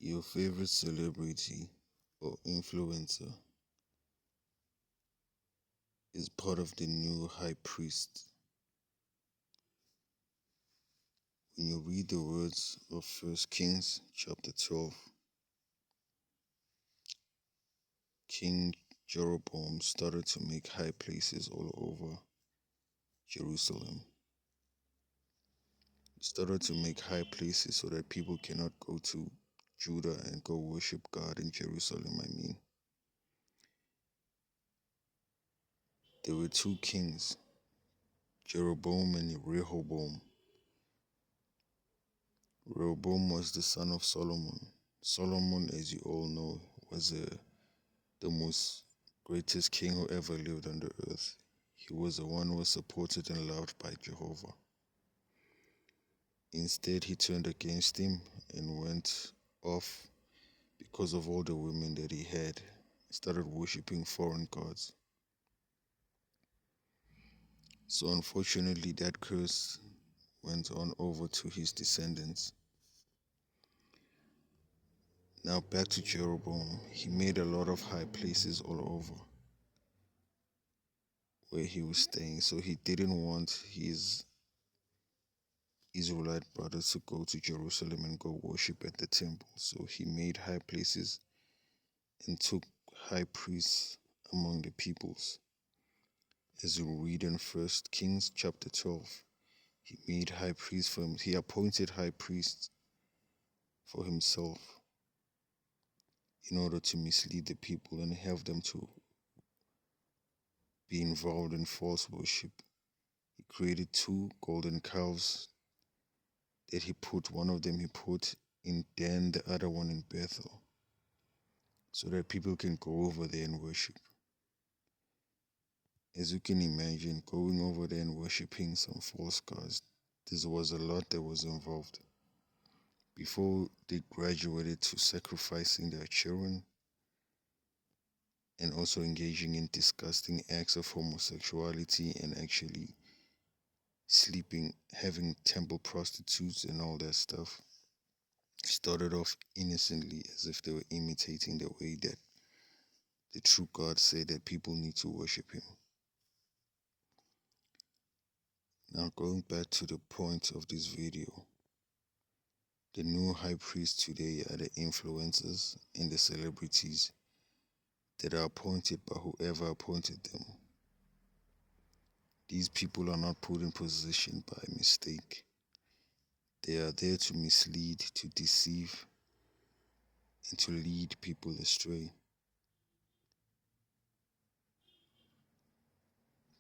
Your favorite celebrity or influencer is part of the new high priest. When you read the words of First Kings chapter 12, King Jeroboam started to make high places all over Jerusalem. He started to make high places so that people cannot go to Judah and go worship God in Jerusalem. There were two kings, Jeroboam and Rehoboam. Rehoboam was the son of Solomon. Solomon, as you all know, was the most greatest king who ever lived on the earth. He was the one who was supported and loved by Jehovah. Instead, he turned against him and went off because of all the women that he had. He started worshipping foreign gods. So unfortunately, that curse went on over to his descendants. Now back to Jeroboam. He made a lot of high places all over where he was staying. So he didn't want his Israelite brothers to go to Jerusalem and go worship at the temple. So he made high places and took high priests among the peoples. As you read in First Kings chapter 12, he made high priests for him. He appointed high priests for himself in order to mislead the people and have them to be involved in false worship. He created two golden calves that one of them he put in Dan, the other one in Bethel, so that people can go over there and worship. As you can imagine, going over there and worshipping some false gods, there was a lot that was involved. Before they graduated to sacrificing their children and also engaging in disgusting acts of homosexuality and actually sleeping, having temple prostitutes and all that stuff, started off innocently as if they were imitating the way that the true God said that people need to worship him. Now going back to the point of this video, the new high priests today are the influencers and the celebrities that are appointed by whoever appointed them. These people are not put in position by mistake. They are there to mislead, to deceive, and to lead people astray.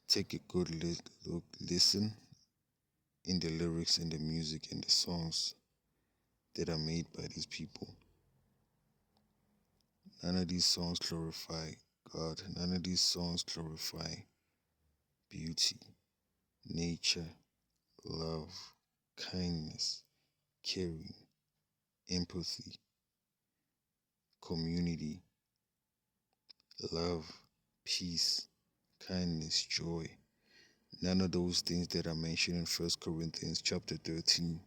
Take a good listen in the lyrics and the music and the songs that are made by these people. None of these songs glorify God. None of these songs glorify beauty, nature, love, kindness, caring, empathy, community, love, peace, kindness, joy. None of those things that are mentioned in 1 Corinthians chapter 13.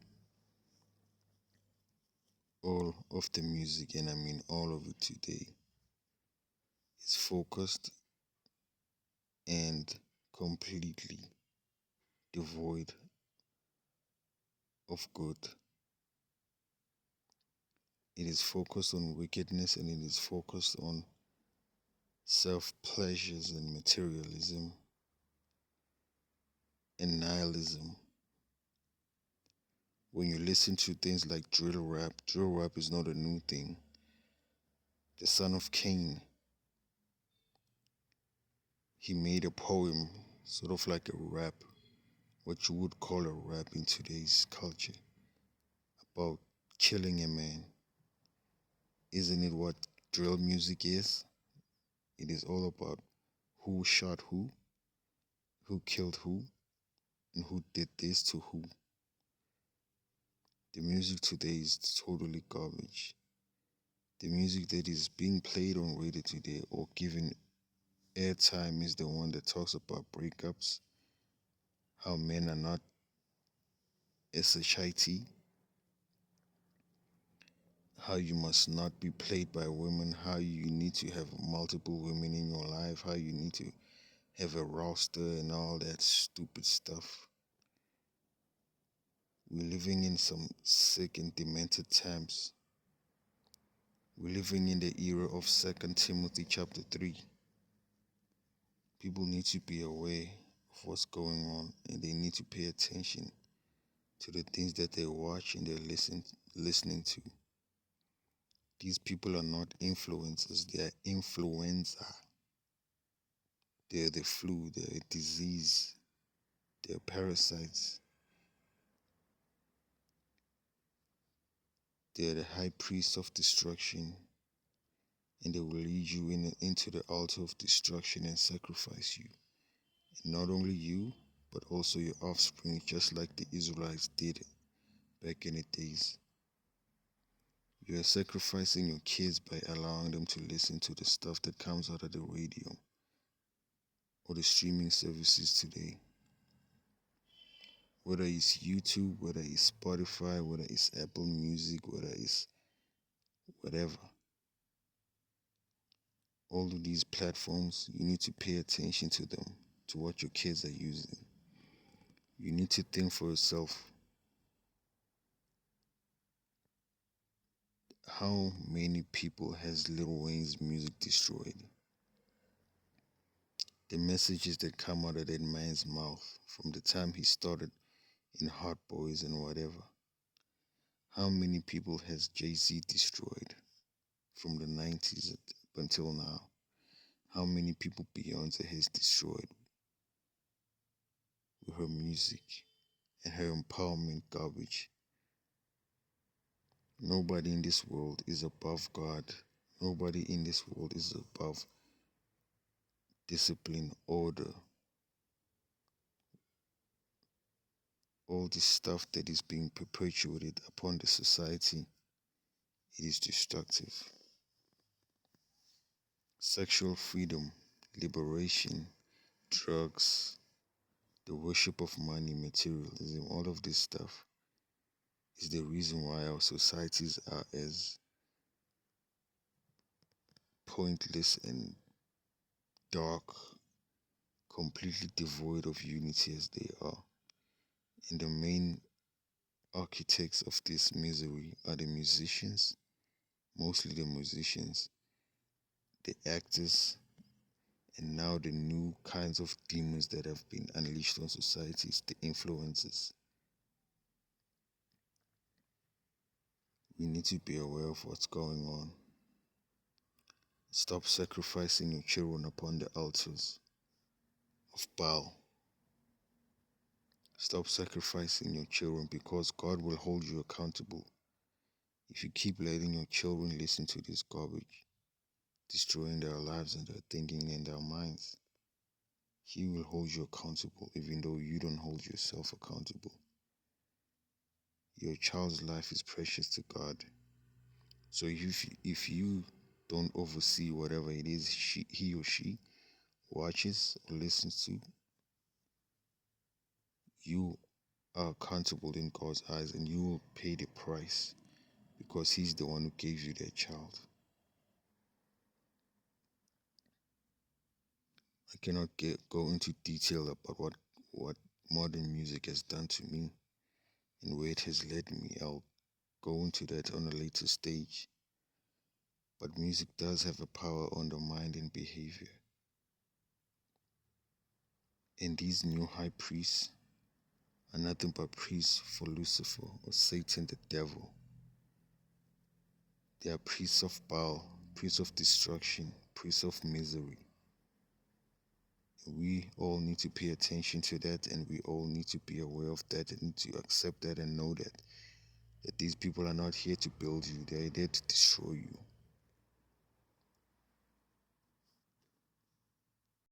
All of the music, and I mean all of it today, is focused and completely devoid of good. It is focused on wickedness and it is focused on self-pleasures and materialism and nihilism. When you listen to things like drill rap is not a new thing. The son of Cain, he made a poem, sort of like a rap, what you would call a rap in today's culture, about killing a man. Isn't it what drill music is? It is all about who shot who killed who, and who did this to who. The music today is totally garbage. The music that is being played on radio today or given airtime is the one that talks about breakups, how men are not shit, how you must not be played by women, how you need to have multiple women in your life, how you need to have a roster and all that stupid stuff. We're living in some sick and demented times. We're living in the era of Second Timothy chapter 3. People need to be aware of what's going on, and they need to pay attention to the things that they watch and they're listening to. These people are not influencers, they are influenza. They're the flu, they're a disease, they're parasites. They're the high priest of destruction, and they will lead you into the altar of destruction and sacrifice you. And not only you, but also your offspring, just like the Israelites did back in the days. You are sacrificing your kids by allowing them to listen to the stuff that comes out of the radio or the streaming services today. Whether it's YouTube, whether it's Spotify, whether it's Apple Music, whether it's whatever. All of these platforms, you need to pay attention to them, to what your kids are using. You need to think for yourself. How many people has Lil Wayne's music destroyed? The messages that come out of that man's mouth from the time he started in Hot Boys and whatever. How many people has Jay-Z destroyed from the 90s up until now? How many people Beyonce has destroyed with her music and her empowerment garbage? Nobody in this world is above God. Nobody in this world is above discipline, order. All this stuff that is being perpetuated upon the society, it is destructive. Sexual freedom, liberation, drugs, the worship of money, materialism, all of this stuff is the reason why our societies are as pointless and dark, completely devoid of unity as they are. And the main architects of this misery are the musicians, mostly the musicians, the actors, and now the new kinds of demons that have been unleashed on societies, the influencers. We need to be aware of what's going on. Stop sacrificing your children upon the altars of Baal. Stop sacrificing your children, because God will hold you accountable if you keep letting your children listen to this garbage, destroying their lives and their thinking and their minds. He will hold you accountable even though you don't hold yourself accountable. Your child's life is precious to God. So if you don't oversee whatever it is he or she watches or listens to, you are accountable in God's eyes, and you will pay the price, because He's the one who gave you that child. I cannot go into detail about what modern music has done to me and where it has led me. I'll go into that on a later stage. But music does have a power on the mind and behavior. And these new high priests are nothing but priests for Lucifer or Satan the devil. They are priests of Baal, priests of destruction, priests of misery. We all need to pay attention to that, and we all need to be aware of that and to accept that and know that these people are not here to build you, they are there to destroy you.